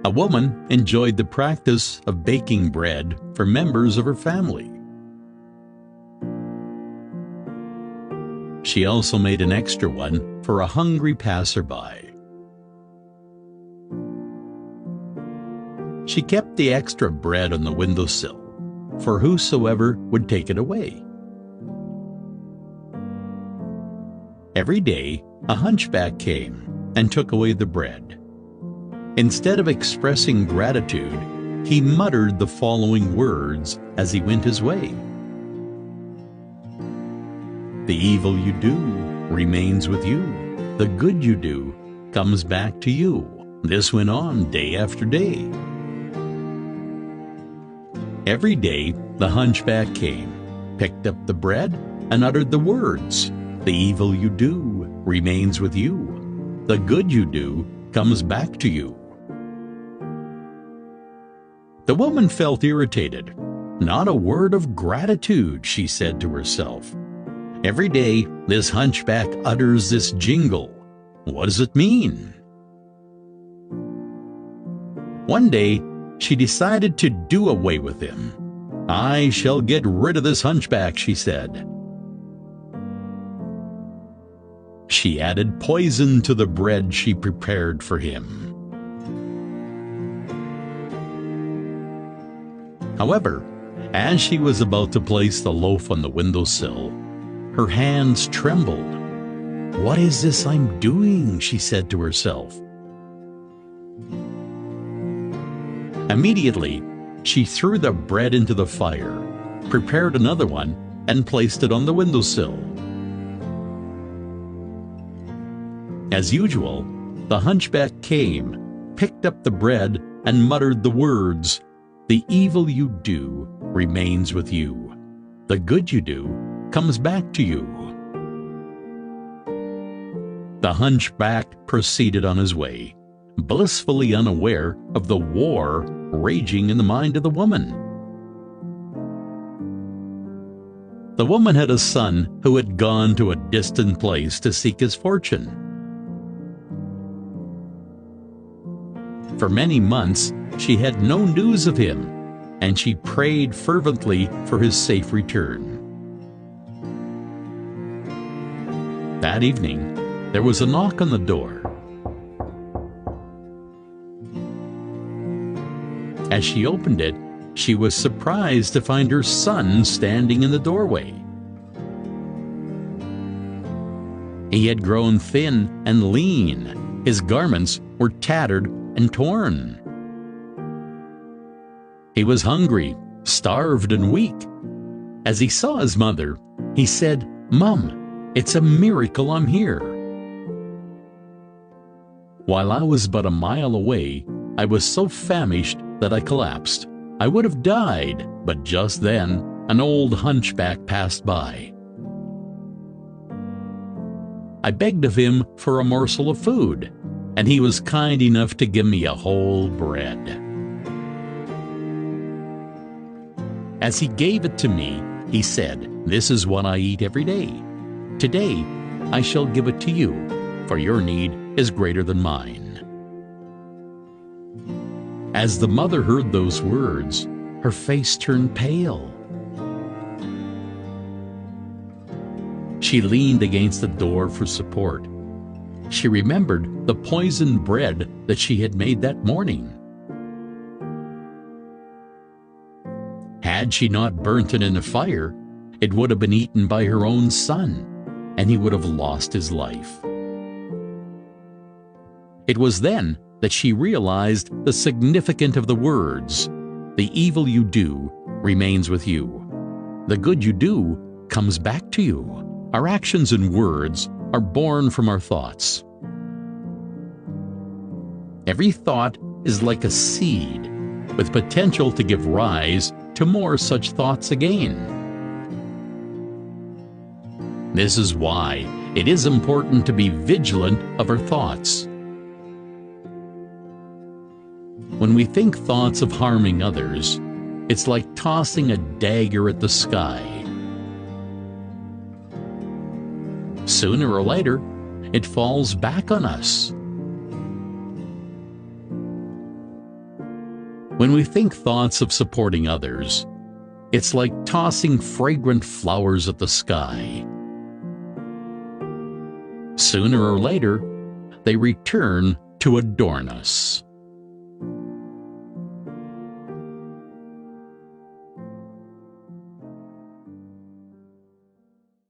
A woman enjoyed the practice of baking bread for members of her family. She also made an extra one for a hungry passerby. She kept the extra bread on the windowsill for whosoever would take it away. Every day, a hunchback came and took away the bread. Instead of expressing gratitude, he muttered the following words as he went his way. "The evil you do remains with you. The good you do comes back to you." This went on day after day. Every day, the hunchback came, picked up the bread, and uttered the words, "The evil you do remains with you. The good you do comes back to you." The woman felt irritated. "Not a word of gratitude," she said to herself. "Every day, this hunchback utters this jingle. What does it mean?" One day, she decided to do away with him. "I shall get rid of this hunchback," she said. She added poison to the bread she prepared for him. However, as she was about to place the loaf on the windowsill, her hands trembled. "What is this I'm doing?" she said to herself. Immediately, she threw the bread into the fire, prepared another one, and placed it on the windowsill. As usual, the hunchback came, picked up the bread, and muttered the words, "The evil you do remains with you. The good you do comes back to you." The hunchback proceeded on his way, blissfully unaware of the war raging in the mind of the woman. The woman had a son who had gone to a distant place to seek his fortune. For many months, she had no news of him, and she prayed fervently for his safe return. That evening, there was a knock on the door. As she opened it, she was surprised to find her son standing in the doorway. He had grown thin and lean. His garments were tattered and torn. He was hungry, starved, and weak. As he saw his mother, he said, "Mom, it's a miracle I'm here." While I was but a mile away, I was so famished that I collapsed. I would have died, but just then an old hunchback passed by. I begged of him for a morsel of food, and he was kind enough to give me a whole bread. As he gave it to me, he said, "This is what I eat every day. Today I shall give it to you, for your need is greater than mine." As the mother heard those words, her face turned pale. She leaned against the door for support. She remembered the poisoned bread that she had made that morning. Had she not burnt it in a fire, it would have been eaten by her own son, and he would have lost his life. It was then that she realized the significance of the words, "The evil you do remains with you. The good you do comes back to you." Our actions and words are born from our thoughts. Every thought is like a seed, with potential to give rise to more such thoughts again. This is why it is important to be vigilant of our thoughts. When we think thoughts of harming others, it's like tossing a dagger at the sky. Sooner or later, it falls back on us. When we think thoughts of supporting others, it's like tossing fragrant flowers at the sky. Sooner or later, they return to adorn us.